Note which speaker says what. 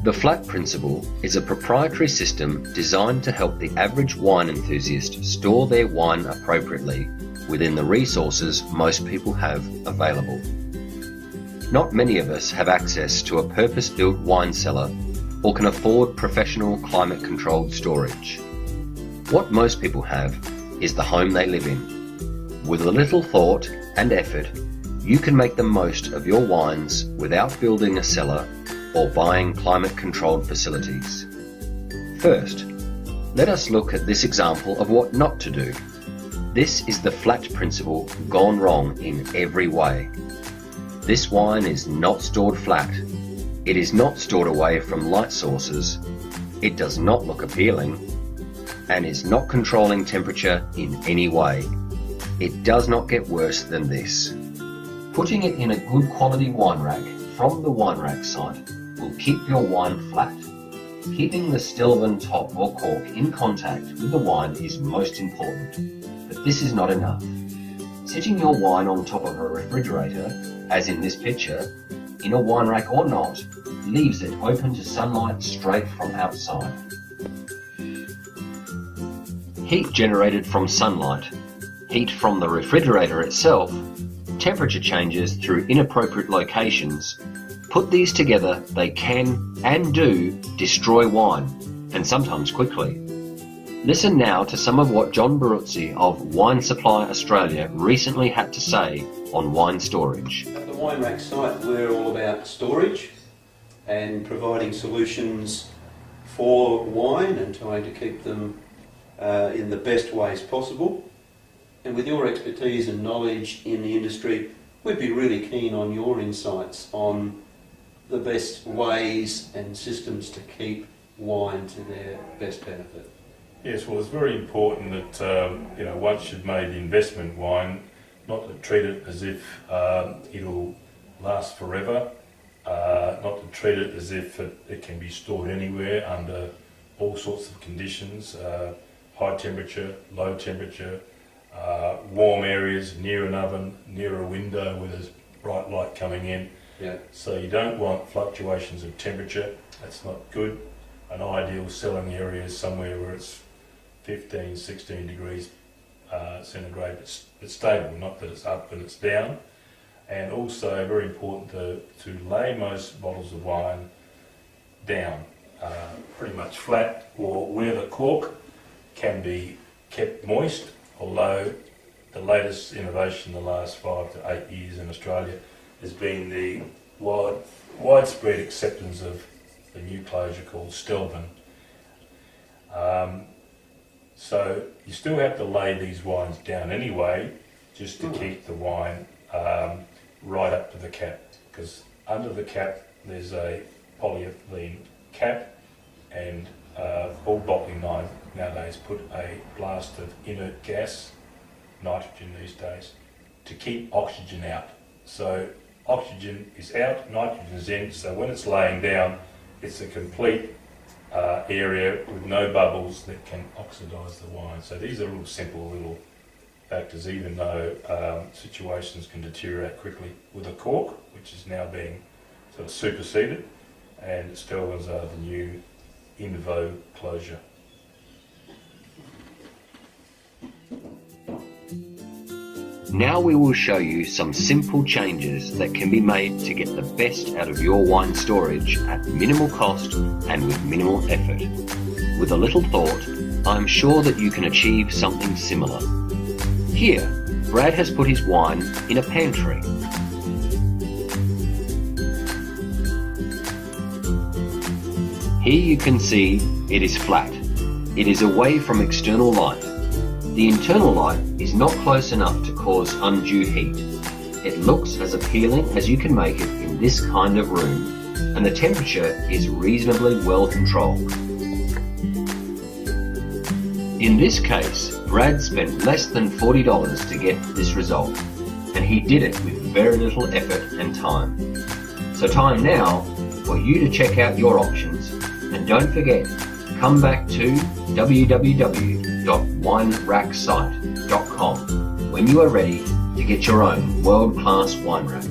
Speaker 1: The flat principle is a proprietary system designed to help the average wine enthusiast store their wine appropriately within the resources most people have available. Not many of us have access to a purpose-built wine cellar or can afford professional climate-controlled storage. What most people have is the home they live in. With a little thought and effort, you can make the most of your wines without building a cellar or buying climate-controlled facilities. First, let us look at this example of what not to do. This is the flat principle gone wrong in every way. This wine is not stored flat. It is not stored away from light sources. It does not look appealing and is not controlling temperature in any way. It does not get worse than this. Putting it in a good quality wine rack from the wine rack site will keep your wine flat. Keeping the Stelvin top or cork in contact with the wine is most important, but this is not enough. Sitting your wine on top of a refrigerator, as in this picture, in a wine rack or not, leaves it open to sunlight straight from outside. Heat generated from sunlight, heat from the refrigerator itself, temperature changes through inappropriate locations. Put these together, they can and do destroy wine, and sometimes quickly. Listen now to some of what John Baruzzi of Wine Supply Australia recently had to say on wine storage.
Speaker 2: At the Wine Rack site, we're all about storage and providing solutions for wine and trying to keep them in the best ways possible. And with your expertise and knowledge in the industry, we'd be really keen on your insights on the best ways and systems to keep wine to their best benefit.
Speaker 3: Yes, well, it's very important that once you've made the investment in wine, not to treat it as if it'll last forever, not to treat it as if it can be stored anywhere under all sorts of conditions, high temperature, low temperature, warm areas, near an oven, near a window where there's bright light coming in.
Speaker 2: Yeah.
Speaker 3: So you don't want fluctuations of temperature. That's not good. An ideal selling area is somewhere where it's 15, 16 degrees centigrade, but stable, not that it's up and it's down. And also very important to lay most bottles of wine down, pretty much flat, or where the cork can be kept moist, although the latest innovation in the last 5 to 8 years in Australia has been the widespread acceptance of the new closure called Stelvin. So you still have to lay these wines down anyway, just to keep the wine right up to the cap, because under the cap there's a polyethylene cap, and all bottling lines nowadays put a blast of inert gas, nitrogen these days, to keep oxygen out. So oxygen is out, nitrogen is in, so when it's laying down, it's a complete area with no bubbles that can oxidise the wine. So these are simple little factors, even though situations can deteriorate quickly with a cork, which is now being sort of superseded, and Stelvins are the new in vogue closure.
Speaker 1: Now we will show you some simple changes that can be made to get the best out of your wine storage at minimal cost and with minimal effort. With a little thought, I am sure that you can achieve something similar. Here, Brad has put his wine in a pantry. Here you can see it is flat. It is away from external light. The internal light is not close enough to cause undue heat. It looks as appealing as you can make it in this kind of room, and the temperature is reasonably well controlled. In this case, Brad spent less than $40 to get this result, and he did it with very little effort and time. So time now for you to check out your options, and don't forget, come back to www.wineracksite.com when you are ready to get your own world-class wine rack.